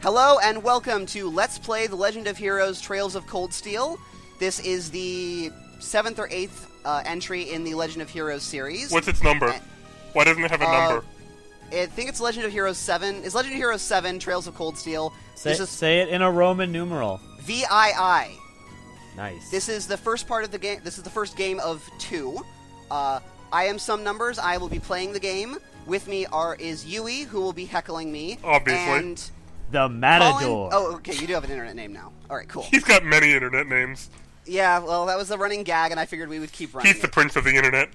Hello and welcome to Let's Play The Legend of Heroes Trails of Cold Steel. This is the 7th or 8th entry in the Legend of Heroes series. What's its number? Why doesn't it have a number? I think it's Legend of Heroes 7. It's Legend of Heroes 7, Trails of Cold Steel. Say it in a Roman numeral. VII. Nice. This is the first part of the game. This is the first game of 2. I am some numbers. I will be playing the game. With me is Yui, who will be heckling me. Obviously. And the Matador. Oh, okay, you do have an internet name now. Alright, cool. He's got many internet names. Yeah, well, that was a running gag, and I figured we would keep running He's the prince of the internet.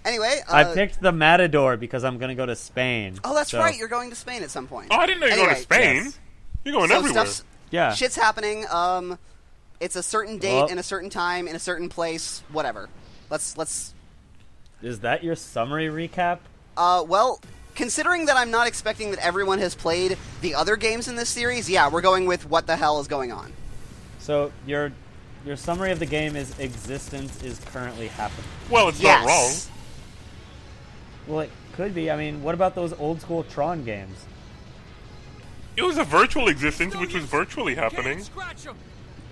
Anyway, I picked the Matador because I'm going to go to Spain. Oh, that's right. You're going to Spain at some point. Oh, I didn't know you were going to Spain. Yes. You're going everywhere. Yeah. Shit's happening. It's a certain date in a certain time in a certain place. Whatever. Let's. Is that your summary recap? Well, considering that I'm not expecting that everyone has played the other games in this series, yeah, we're going with what the hell is going on. So your summary of the game is existence is currently happening. Well, it's not wrong. Well, it could be. I mean, what about those old school Tron games? It was a virtual existence, which was virtually happening.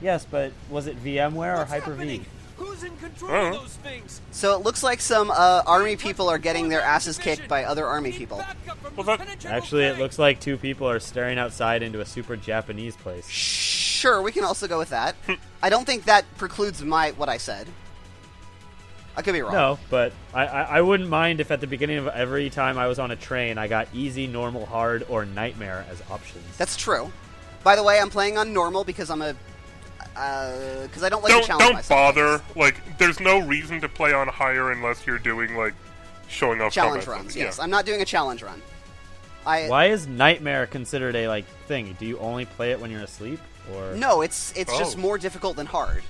Yes, but was it VMware or Hyper-V? Who's in control of those things? So it looks like some army people are getting their asses kicked by other army people. Well, Actually, it looks like two people are staring outside into a super Japanese place. Sure, we can also go with that. I don't think that precludes what I said. I could be wrong. No, but I wouldn't mind if at the beginning of every time I was on a train, I got easy, normal, hard, or nightmare as options. That's true. By the way, I'm playing on normal because I'm a... because I don't like to challenge myself. Don't bother. Like, there's no reason to play on higher unless you're doing, like, showing off challenge combat. runs, yes. Yeah. I'm not doing a challenge run. Why is nightmare considered a, thing? Do you only play it when you're asleep? Or No, it's just more difficult than hard.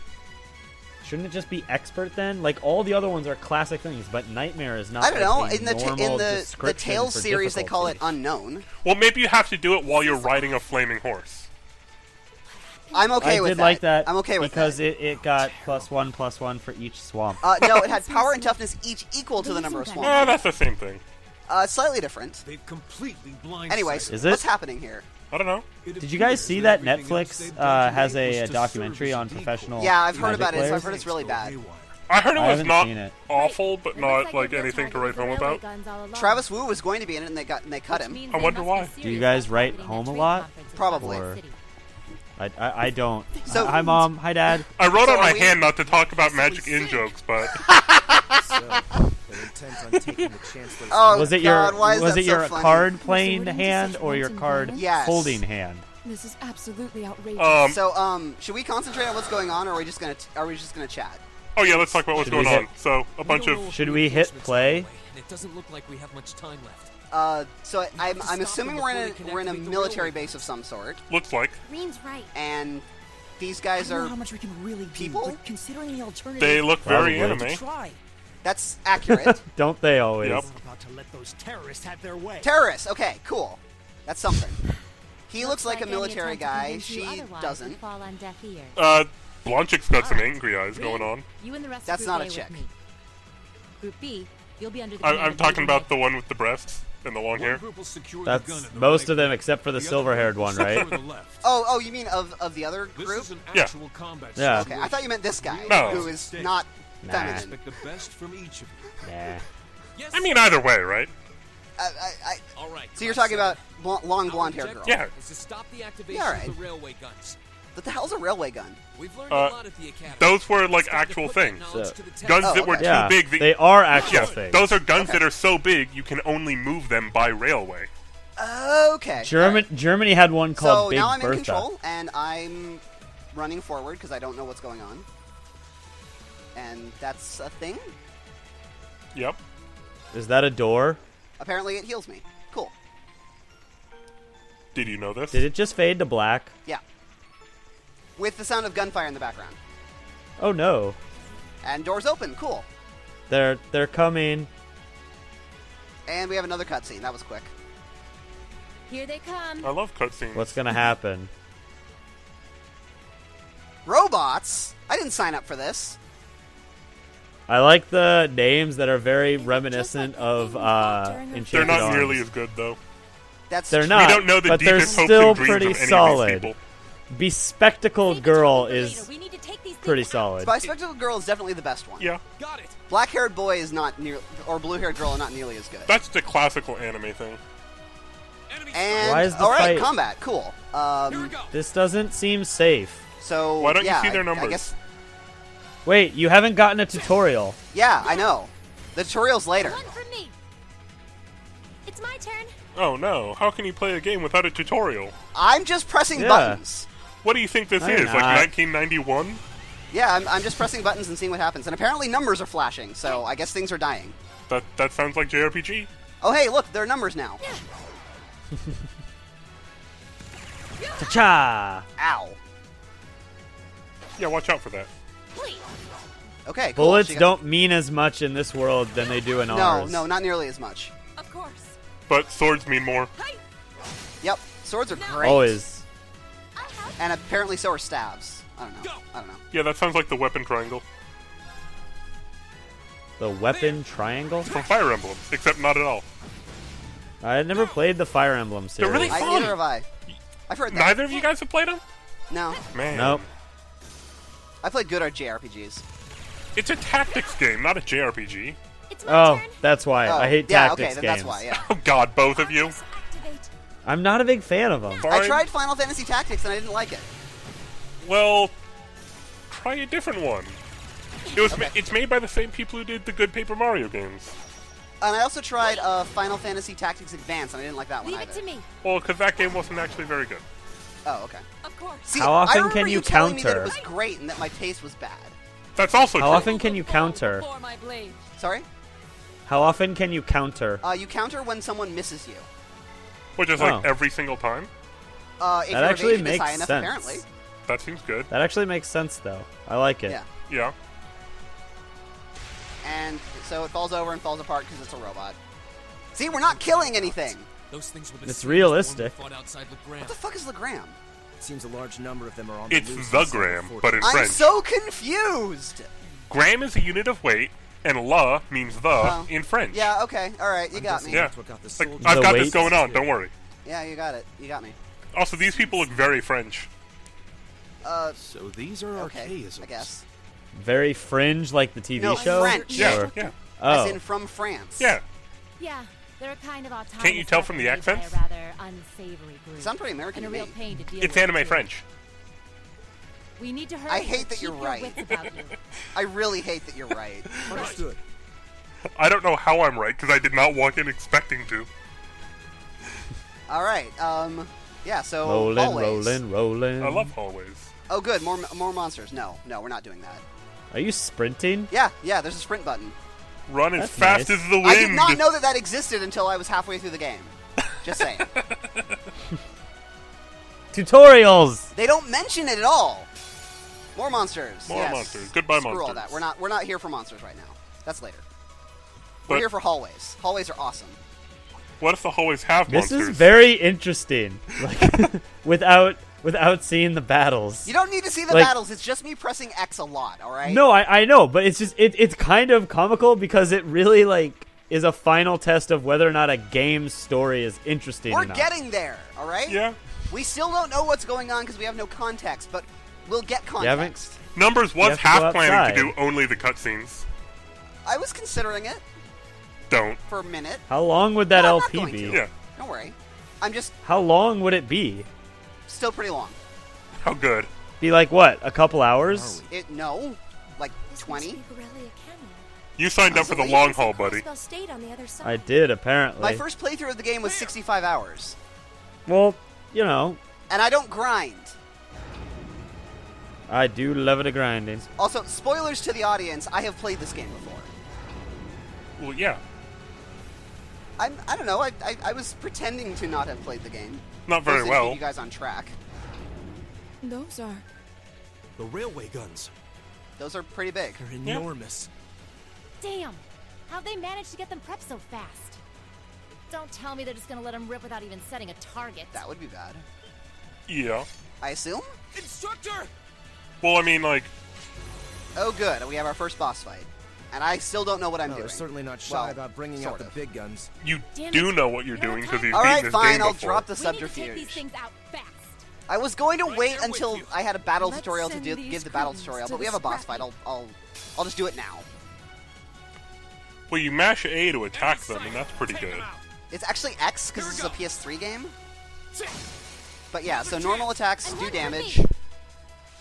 Shouldn't it just be expert then? Like, all the other ones are classic things, but nightmare is not. I don't know. A In the Tales series, they call it unknown. Well, maybe you have to do it while you're riding a flaming horse. I'm okay with that. I did like that. I'm okay with because that. it got +1/+1 for each swamp. No, it had power and toughness each equal to the number of swamps. Oh, that's the same thing. Slightly different. They've completely blindsided. Anyways, Is it? what's happening here? I don't know. Did you guys see that Netflix has a documentary on professional? Yeah, I've heard Magic about it. So players? I've heard it's really bad. I heard it I was haven't not seen it. awful, but not like anything to write home about. Travis Wu was going to be in it, and they cut him. I wonder why. Do you guys write home a lot? Probably. Or- I don't. So- Hi, Mom. Hi, Dad. I wrote So on are my we- hand not to talk about magic in-jokes, but... Oh, Was it God, why is was that it so your funny? card playing hand or your card Yes. holding hand? This is absolutely outrageous. So, should we concentrate on what's going on, or are we just gonna chat? Oh yeah, let's talk about what's Should we going on. hit- So, a bunch of... Should we hit play? It doesn't look like we have much time left. So I'm assuming we're in a military base of some sort, Looks like. Green's right. and these guys I don't are know how much we can really people? do, but considering the alternative, They look very Probably. anime. try. that's accurate. Don't they always? Yep. About to let those terrorists have their way. Terrorists. Okay, cool. That's something. He looks like a any military attempt to guy. convince you She otherwise doesn't. would fall on deaf ears. Blanchik's got some angry eyes going on. You and the rest That's of Group not a A with chick. me. Group B, you'll be under the I'm command of talking Major about Meg. the one with the breasts and the long hair. That's most of them except for the silver-haired one, right? Oh, you mean of the other This group? is an Yeah. actual combat Yeah. Okay, I thought you meant this guy, No. who is not Nah. feminine. Expect the best from each of you. Nah. Yes. I mean, either way, right? All right. So you're talking about long blonde-haired girl. Yeah. Is to stop the activation Yeah, all right. of the railway guns. What the hell's a railway gun? We've learned a lot at the academy. Those were like It's time to actual put that things. knowledge So- to the test. Guns Oh, that were okay. Yeah, too big. That, they are actual yeah, things. those are guns that are so big you can only move them by railway. Okay. Germany had one So called Big now I'm in Bertha. control, and I'm running forward because I don't know what's going on. And that's a thing? Yep. Is that a door? Apparently it heals me. Cool. Did you know this? Did it just fade to black? Yeah. With the sound of gunfire in the background. Oh no, And doors open. Cool. they're coming. And we have another cutscene. That was quick. Here they come. I love cutscenes. What's gonna happen? Robots? I didn't sign up for this. I like the names that are very reminiscent of They're Enchanted They're not Arms. nearly as good though. That's They're true. not, We don't know the but they're deepest hopes still and dreams pretty of any solid. of these people. Save Bespectacled it to girl me for later. is We need to take these pretty things solid. Bespectacled girl is definitely the best one. Yeah, Got it. Black-haired boy is not near, or blue-haired girl are not nearly as good. that's the classical anime thing. Enemy And Why is the all right, fight- combat, cool. Here we go. This doesn't seem safe. So Why don't you yeah, see their I numbers? guess, Wait, you haven't gotten a tutorial. yeah, I know. The tutorial's later. One for me. It's my turn. Oh no, how can you play a game without a tutorial? I'm just pressing Yeah. buttons. What do you think this No, you're is, like not. 1991? Yeah, I'm just pressing buttons and seeing what happens. And apparently numbers are flashing, so I guess things are dying. That sounds like JRPG. Oh, hey, look, there are numbers now. Cha-cha! Ow. Yeah, watch out for that. Please. Okay, cool. Bullets She got- don't mean as much in this world than they do in No, ours. no, not nearly as much. Of course. But swords mean more. Hey, Yep, swords are great. Always. I'll help. And apparently so are stabs. I don't know. I don't know. Yeah, that sounds like the weapon triangle The weapon triangle? from Fire Emblem, except not at all. I had never played the Fire Emblem series. They're really fun. Neither have I. I've heard that. Neither of you guys have played them? No. Man. Nope. I played good JRPGs. It's a tactics game, not a JRPG. It's my Oh, turn. that's why. Oh, I hate yeah, tactics okay, then games. that's why, yeah. Oh god, both of you. Activate. I'm not a big fan of them. I Fine. tried Final Fantasy Tactics and I didn't like it. Well, try a different one. It was. Okay. It's made by the same people who did the good Paper Mario games. And I also tried Final Fantasy Tactics Advance and I didn't like that one Leave it either. to me. Well, because that game wasn't actually very good. Oh, okay. Of course. See, How often I remember can you telling me that it counter? was great and that my taste was bad. That's also How true. often can you counter? Before my blade. Sorry? How often can you counter? You counter when someone misses you. Which is Oh. like every single time. If That your actually evasion is makes high enough, sense. apparently. That seems good. That actually makes sense, though. I like it. Yeah. Yeah. And so it falls over and falls apart because it's a robot. See, we're not killing anything. Those things were the It's same realistic. as the one we fought outside Legram. What the fuck is Legram? Seems a large number of them are on It's the loose the and so gram, forth. but in I'm French. so confused. Gram is a unit of weight, and la means the Oh. in French. Yeah, okay. All right, you I'm got guessing me. Yeah. that's what got the Like, soldiers- I've The got this weight? going on, don't worry. Yeah, you got it. You got me. Also, these people look very French. So these are Okay, archaisms. I guess. Very fringe, like the TV No, show. French. Yeah, Or- yeah. Oh, As in from France. Yeah. Yeah, they're a kind of autonomous. Can't you tell from the weapon made by accents? A rather unsavory group. Sound pretty American and to a real me. pain to deal It's with, anime too. French. We need to hurry. I hate and that you're keep your right. wits about you. I really hate that you're right. Understood. I don't know how I'm right, because I did not walk in expecting to. All right. Yeah. So rolling, hallways. rolling, rolling. I love hallways. Oh, good. More monsters. No, we're not doing that. Are you sprinting? Yeah. There's a sprint button. Run as That's fast nice. as the wind. I did not know that existed until I was halfway through the game. Just saying. Tutorials. They don't mention it at all. More monsters. More yes. monsters. Goodbye, Screw all monsters. that. We're not here for monsters right now. That's later. We're But- here for hallways. Hallways are awesome. What if the hallways have This monsters? is very interesting. Like, without seeing the battles. You don't need to see the Like- battles. It's just me pressing X a lot. All right. No, I know, but it's just it's kind of comical because it really like is a final test of whether or not a game's story is interesting. We're or not. getting there. All right. Yeah. We still don't know what's going on because we have no context, but we'll get You haven't- context. Numbers was have to go half planning outside. to do only the cutscenes. I was considering it Don't. for a minute. How long would that No, I'm not LP going be? to. Yeah. Don't worry. I'm just How long would it be? still pretty long. How good. Be like what? A couple hours? No, like This 20. must be Borrelia Canyon. You signed up for the long haul, buddy. Crossbell State on the other side. I did apparently. My first playthrough of the game was 65 hours, Well, you know, and I don't grind. I do love it a grinding. Also, spoilers to the audience. I have played this game before. Well, yeah. I don't know. I was pretending to not have played the game. Not very Just to well. keep you guys on track. Those are. The railway guns. Those are pretty big. They're enormous. Damn! How'd they manage to get them prepped so fast? Don't tell me they're just gonna let them rip without even setting a target. That would be bad. Yeah. I assume? Instructor! Well, I mean, like, Oh, good. We have our first boss fight. And I still don't know what I'm Well, doing. they're certainly not shy Well, about bringing out sort the of. big guns. You Damn do it. know what you're doing because you've All beaten right, this fine. game I'll before. drop the We need to take these subterfuge. things out fast. I was going to wait there with until you. I had a battle Let's tutorial to send give these the battle crumbs tutorial, to but we the have a boss scrappy. fight. I'll just do it now. Well, you mash A to attack them, and that's pretty good. It's actually X because Here this we is a PS3 game. Sit. But yeah, so normal attacks And do one for damage. me.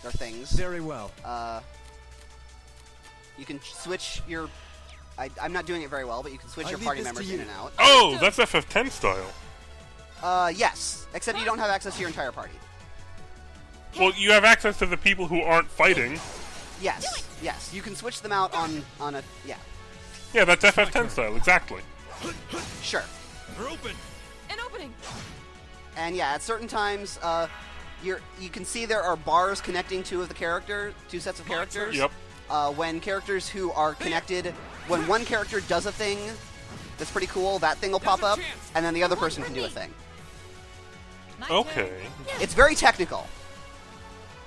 They're things. Very well. You can switch your. I'm not doing it very well, but you can switch I your leave party this to members you. in and out. Oh, that's FF10 style. Yes, except you don't have access to your entire party. Well, you have access to the people who aren't fighting. Yes, yes, you can switch them out on a. Yeah, Yeah, that's FF10 style, exactly. sure. They're open. An opening. And yeah, at certain times, you can see there are bars connecting two sets of characters. Yep. When characters who are connected, when one character does a thing that's pretty cool, that thing will pop up, and then the other person can do a thing. My turn. Okay. It's very technical.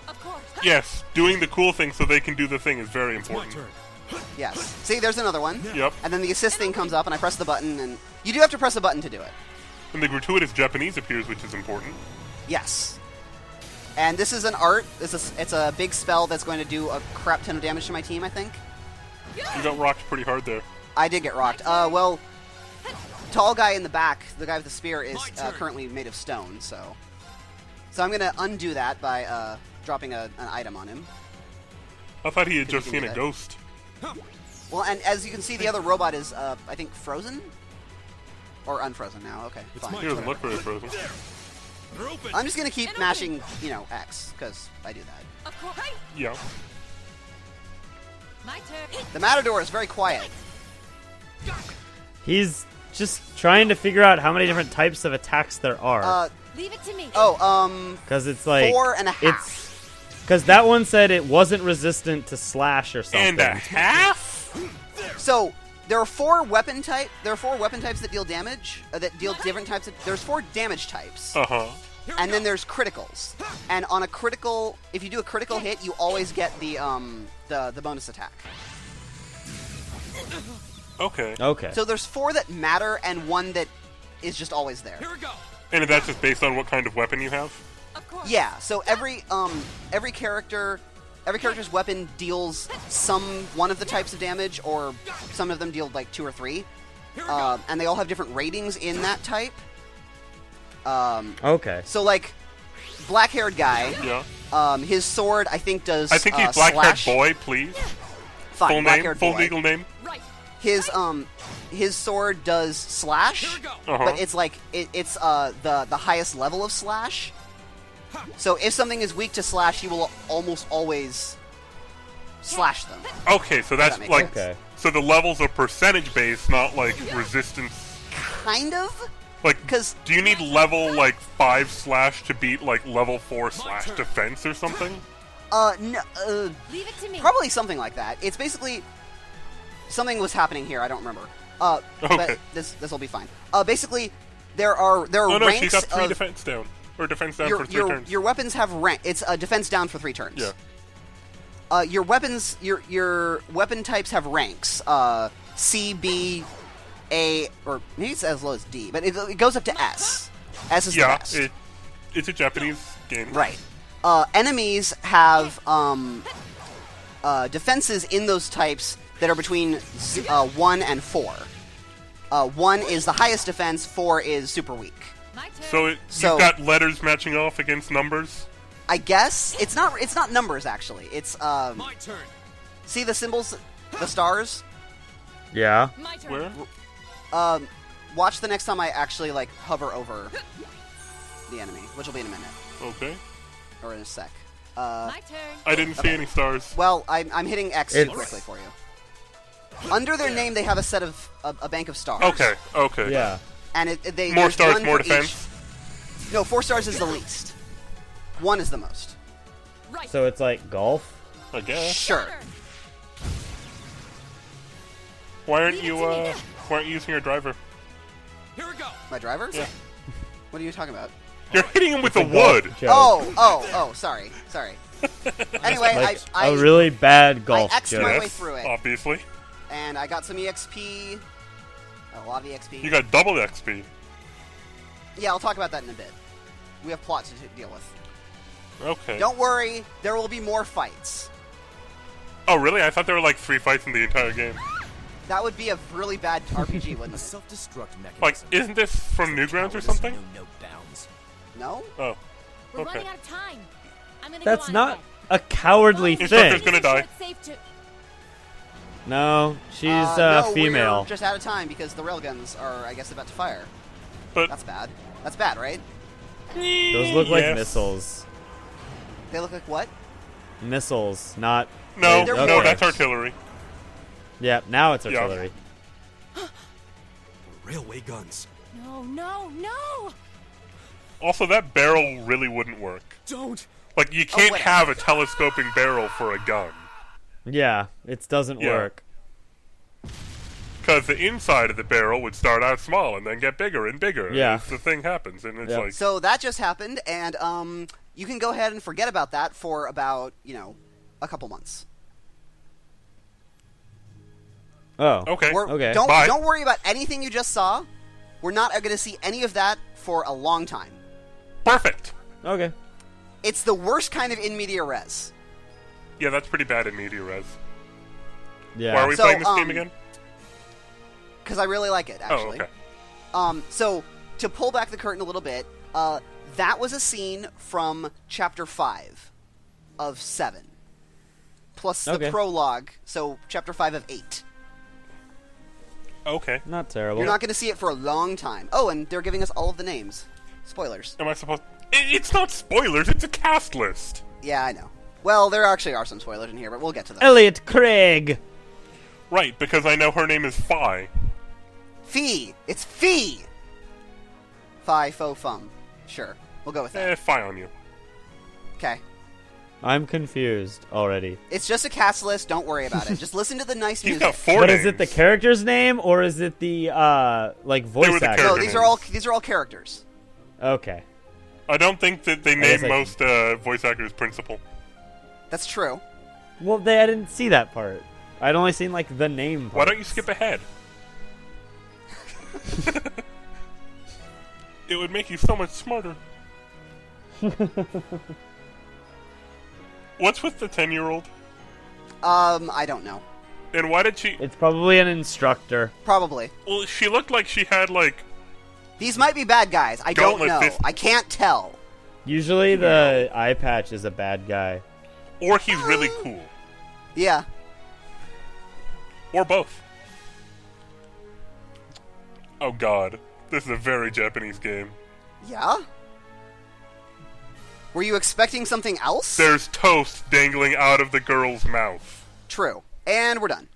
Of course. Yes, doing the cool thing so they can do the thing is very My important. turn. Yes. See, there's another one. Yep. And then the assist thing comes up, and I press the button, and you do have to press a button to do it. And the gratuitous Japanese appears, which is important. Yes. And this is an art. It's a big spell that's going to do a crap ton of damage to my team, I think. You got rocked pretty hard there. I did get rocked. Well, tall guy in the back, the guy with the spear, is My turn. currently made of stone, so I'm going to undo that by dropping an item on him. I thought he had Can you just do seen a that? ghost. Well, and as you can see, the other robot is, I think, frozen? Or unfrozen now. Okay, It's fine. my He doesn't turn. look very frozen. They're open. I'm just going to keep An mashing, X, because I do that. Of course. Hey, Yeah. my turn. The Matador is very quiet. He's just trying to figure out how many different types of attacks there are. Leave it to me. Because it's like 4.5. It's because that one said it wasn't resistant to slash or something. And a half? So there are four weapon types that deal damage. That deal different types. There's 4 damage types, Uh-huh. and then there's criticals. And on a critical, if you do a critical hit, you always get the bonus attack. Okay. Okay. So there's 4 that matter and 1 that is just always there. Here we go. And that's just based on what kind of weapon you have? Of course. Yeah. So every character's weapon deals one of the types of damage, or some of them deal like 2 or 3. Here we go. And they all have different ratings in that type. Okay. So like, black-haired guy, Yeah. his sword I think does. I think he's black-haired slash. boy, please. Fine, Full name? black-haired Full boy. legal name? Right. His sword does slash, Here we go. Uh-huh. but it's like it's the highest level of slash. So if something is weak to slash, he will almost always slash them. Okay, so that's that make like... sense? Okay. So the levels are percentage-based, not like resistance. Kind of. Like, 'Cause- do you need level, like, 5 slash to beat, like, level 4 slash turn. defense or something? No, Leave it to me. probably something like that. It's basically something was happening here. I don't remember. Okay. But this will be fine. Basically, there are Oh no, ranks she got 3 of defense down. Or defense down your for 3 turns. your weapons have rank. It's a defense down for 3 turns. Yeah. Your weapons, your weapon types have ranks. C, B, A, or maybe it's as low as D, but it goes up to S. S is the Yeah, best. it's a Japanese game. Right. Enemies have defenses in those types that are between 1 and 4. 1 is the highest defense, 4 is super weak. My turn. So, So- you've got letters matching off against numbers? I guess it's not numbers actually. It's My turn. see the symbols, the stars. Yeah. My turn. Where? Watch the next time I actually like hover over the enemy, which will be in a minute Okay. or in a sec. My turn. I didn't see any stars. Well, I'm hitting X too It's- quickly for you. Under their name, they have a set of a bank of stars. Okay. Yeah. And they More there's stars, one more for each- defense? No, 4 stars is the least. 1 is the most. Right. So it's like golf. I guess. Sure. Why aren't Leave it you, to me. why aren't you using your driver? Here we go. My driver? Yeah. What are you talking about? You're hitting him with the It's a golf wood! joke. Oh, sorry. Anyway, Like I a really bad I golf X'd joke. my way Yes, through it. obviously. and I got some EXP. A lot of EXP. You got double XP. Yeah, I'll talk about that in a bit. We have plots to deal with. Okay. Don't worry, there will be more fights. Oh, really? I thought there were like 3 fights in the entire game. That would be a really bad RPG, A wouldn't it? self-destruct mechanism. Like, isn't this from Newgrounds or Cowardice something? know no bounds. No? Oh. We're Okay. running out of time. I'm gonna That's go on not ahead. a cowardly Your sister's thing. gonna die. It's safe to... No, she's No, female. we're just out of time because the railguns are, I guess, about to fire. But That's bad. That's bad, right? Those look like yes. missiles. They look like what? Missiles, not. No, They're no, warheads. that's artillery. Yeah, now it's Yeah. artillery. Railway guns. No, no, no! Also, that barrel really wouldn't work. Don't. Like, you can't wait. have a telescoping barrel for a gun. Yeah, it doesn't Yeah. work. Because the inside of the barrel would start out small and then get bigger and bigger Yeah. as the thing happens. And it's Yep. like, So that just happened, and you can go ahead and forget about that for about, a couple months. Oh. okay. Okay. Bye. Don't worry about anything you just saw. We're not going to see any of that for a long time. Perfect. Okay. It's the worst kind of in media res. Yeah, that's pretty bad in media res. Yeah. Why are we So, playing this game again? Because I really like it, actually. Oh, okay. So, to pull back the curtain a little bit, that was a scene from Chapter 5 of 7. Plus the Okay. prologue, so Chapter 5 of 8. Okay. Not terrible. You're not going to see it for a long time. Oh, and they're giving us all of the names. Spoilers. Am I supposed... It's not spoilers, it's a cast list. Yeah, I know. Well, there actually are some spoilers in here, but we'll get to those. Elliot Craig. Right, because I know her name is Phi. Fee! It's Fee! Fi, fo, fum. Sure. We'll go with that. Phi on you. Okay. I'm confused already. It's just a cast list. Don't worry about it. Just listen to the nice He's music. got 4 But names. is it the character's name or is it the voice They were the actor? No, character these are all characters. Okay. I don't think that they guess name I most voice actors principal. That's true. Well, I didn't see that part. I'd only seen like the name. Why don't parts. you skip ahead? It would make you so much smarter. What's with the 10-year-old? I don't know. And why did she... It's probably an instructor. Probably. Well, she looked like she had, like... These might be bad guys. I don't Gauntlet know. fist. I can't tell. Usually the eye patch is a bad guy. Or he's really cool. Yeah. Or both. Oh god. This is a very Japanese game. Yeah? Were you expecting something else? There's toast dangling out of the girl's mouth. True. And we're done.